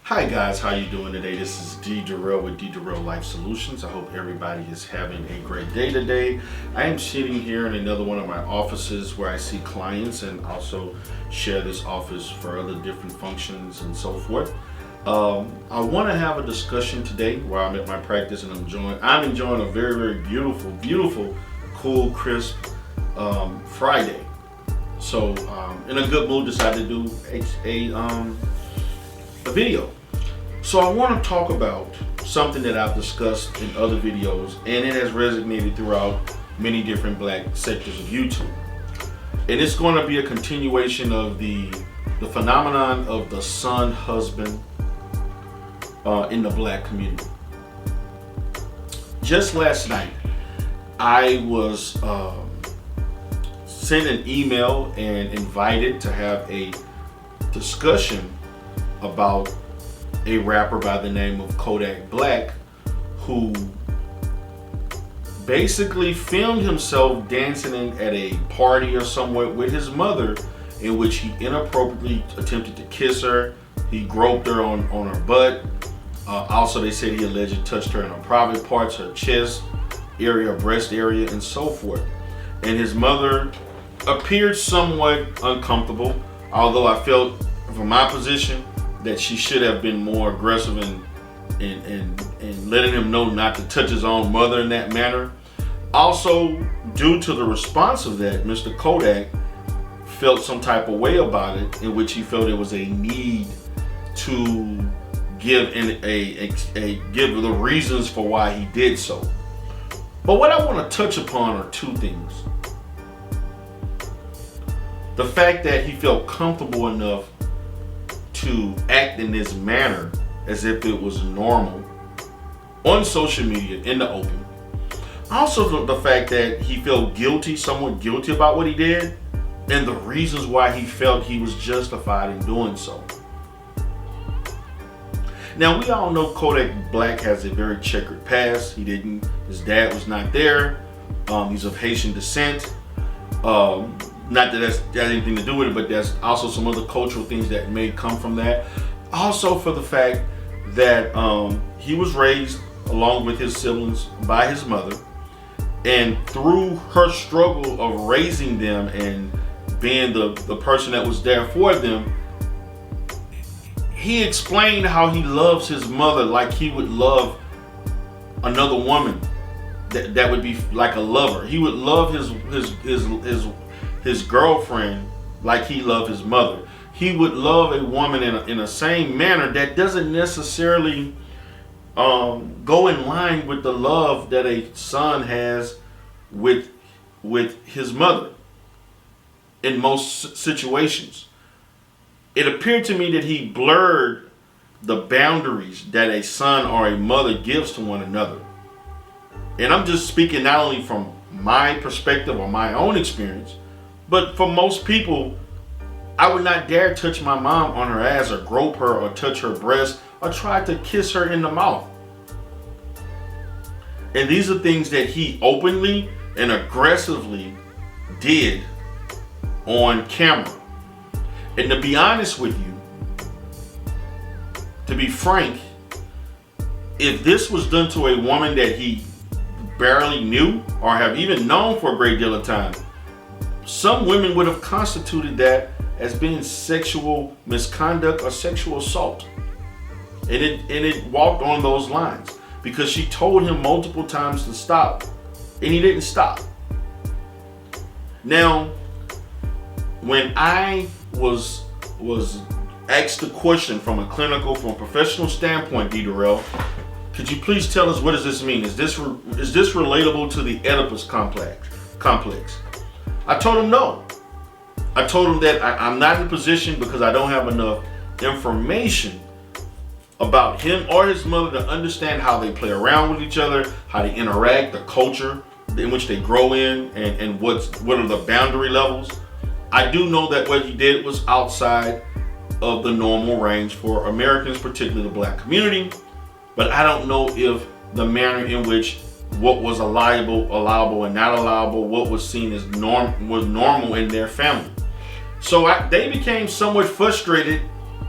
Hi guys, how you doing today? This is D. Durrell with D. Durrell Life Solutions. I hope everybody is having a great day today. I am sitting here in another one of my offices where I see clients and also share this office for other different functions and so forth. I want to have a discussion today while I'm at my practice, and I'm enjoying a very beautiful, cool, crisp Friday. So in a good mood, decided to do a video. So I want to talk about something that I've discussed in other videos, and it has resonated throughout many different black sectors of YouTube. And it's going to be a continuation of the phenomenon of the son husband in the black community. Just last night, I was sent an email and invited to have a discussion about a rapper by the name of Kodak Black, who basically filmed himself dancing at a party or somewhere with his mother, in which he inappropriately attempted to kiss her. He groped her on her butt. Also, they said he allegedly touched her in her private parts, her chest area, breast area, and so forth. And his mother appeared somewhat uncomfortable, although I felt, from my position, that she should have been more aggressive in letting him know not to touch his own mother in that manner. Also, due to the response of that, Mr. Kodak felt some type of way about it, in which he felt there was a need to give give the reasons for why he did so. But what I want to touch upon are two things. The fact that he felt comfortable enough to act in this manner as if it was normal on social media in the open. Also, the fact that he felt guilty, somewhat guilty about what he did, and the reasons why he felt he was justified in doing so. Now, we all know Kodak Black has a very checkered past. His dad was not there. He's of Haitian descent. Not that that's got anything to do with it, but there's also some other cultural things that may come from that. Also, for the fact that he was raised along with his siblings by his mother, and through her struggle of raising them and being the person that was there for them, he explained how he loves his mother like he would love another woman that would be like a lover. He would love his girlfriend like he loved his mother. He would love a woman in a same manner that doesn't necessarily go in line with the love that a son has with his mother in most situations. It appeared to me that he blurred the boundaries that a son or a mother gives to one another. And I'm just speaking not only from my perspective or my own experience, but for most people, I would not dare touch my mom on her ass or grope her or touch her breast or try to kiss her in the mouth. And these are things that he openly and aggressively did on camera. And to be honest with you, to be frank, if this was done to a woman that he barely knew or have even known for a great deal of time, some women would have constituted that as being sexual misconduct or sexual assault. And it walked on those lines because she told him multiple times to stop, and he didn't stop. Now, when I was asked the question from a professional standpoint, D. Durrell, could you please tell us, what does this mean? Is this relatable to the Oedipus complex? I told him no. I told him that I'm not in a position, because I don't have enough information about him or his mother to understand how they play around with each other, how they interact, the culture in which they grow in, and what are the boundary levels. I do know that what he did was outside of the normal range for Americans, particularly the black community, but I don't know if the manner in which what was allowable and not allowable, what was seen as normal in their family. So they became somewhat frustrated,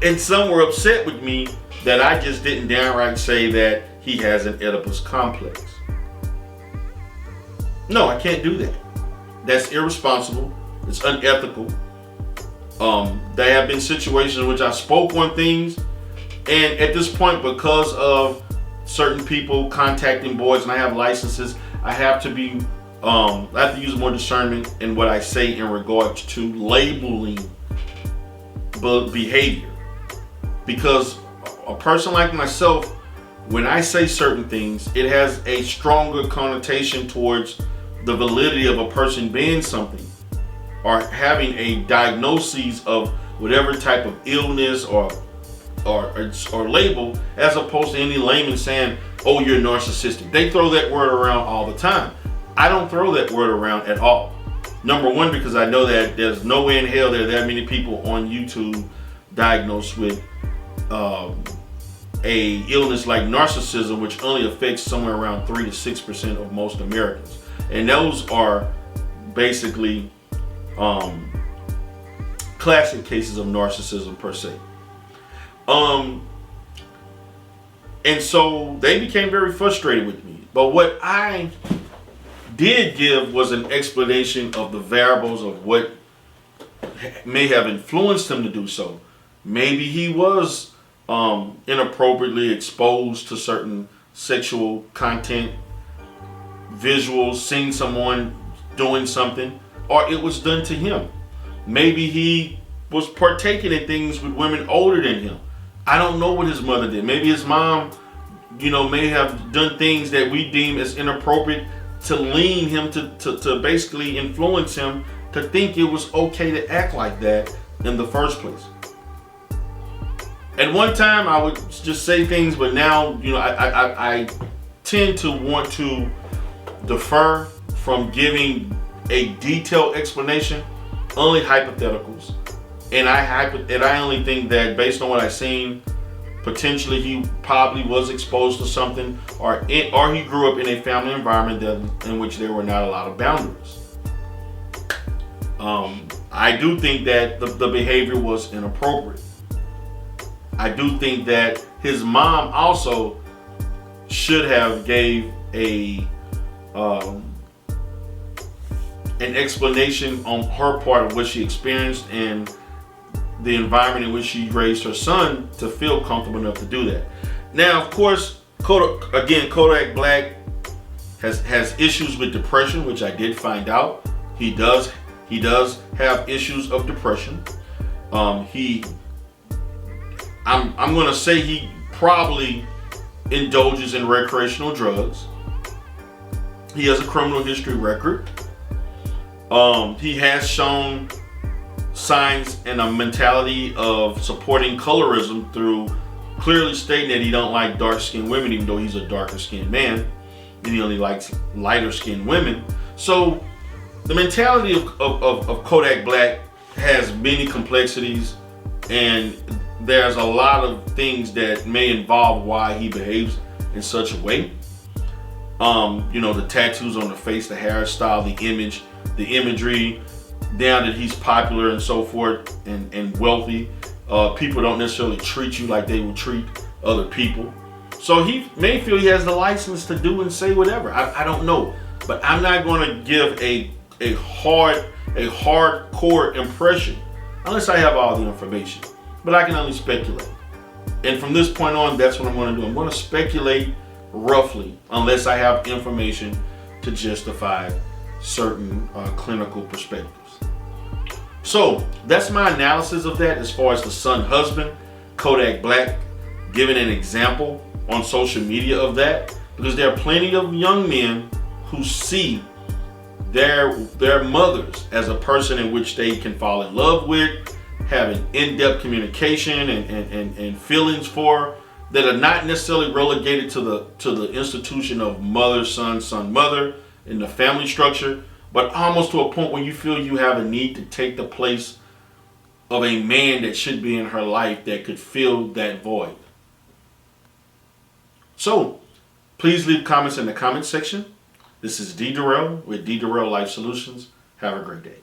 and some were upset with me that I just didn't downright say that he has an Oedipus complex. No, I can't do that. That's irresponsible. It's unethical. There have been situations in which I spoke on things, and at this point, because of certain people contacting boys, and I have licenses, I have to use more discernment in what I say in regards to labeling behavior. Because a person like myself, when I say certain things, it has a stronger connotation towards the validity of a person being something or having a diagnosis of whatever type of illness or label, as opposed to any layman saying, oh, you're narcissistic. They throw that word around all the time. I don't throw that word around at all. Number one, because I know that there's no way in hell there are that many people on YouTube diagnosed with a illness like narcissism, which only affects somewhere around 3 to 6% of most Americans. And those are basically classic cases of narcissism per se. And so they became very frustrated with me. But what I did give was an explanation of the variables of what may have influenced him to do so. Maybe he was inappropriately exposed to certain sexual content, visuals, seeing someone doing something, or it was done to him. Maybe he was partaking in things with women older than him. I don't know what his mother did. Maybe his mom, may have done things that we deem as inappropriate to lean him to basically influence him to think it was okay to act like that in the first place. At one time, I would just say things, but now, I tend to want to defer from giving a detailed explanation, only hypotheticals. And I only think that based on what I've seen, potentially he probably was exposed to something, or he grew up in a family environment in which there were not a lot of boundaries. I do think that the behavior was inappropriate. I do think that his mom also should have gave an explanation on her part of what she experienced and the environment in which she raised her son to feel comfortable enough to do that. Now, of course, Kodak Black has issues with depression, which I did find out. He does have issues of depression. I'm going to say he probably indulges in recreational drugs. He has a criminal history record. He has shown signs and a mentality of supporting colorism through clearly stating that he don't like dark-skinned women, even though he's a darker-skinned man, and he only likes lighter-skinned women. So the mentality of Kodak Black has many complexities, and there's a lot of things that may involve why he behaves in such a way. The tattoos on the face, the hairstyle, the imagery, now that he's popular and so forth and wealthy, people don't necessarily treat you like they would treat other people. So he may feel he has the license to do and say whatever. I don't know, but I'm not going to give a hardcore impression unless I have all the information. But I can only speculate. And from this point on, that's what I'm going to do. I'm going to speculate roughly unless I have information to justify certain clinical perspectives. So that's my analysis of that as far as the son husband, Kodak Black, giving an example on social media of that, because there are plenty of young men who see their mothers as a person in which they can fall in love with, having in-depth communication and feelings for, that are not necessarily relegated to the institution of mother, son, mother in the family structure, but almost to a point where you feel you have a need to take the place of a man that should be in her life that could fill that void. So, please leave comments in the comment section. This is D. Durrell with D. Durrell Life Solutions. Have a great day.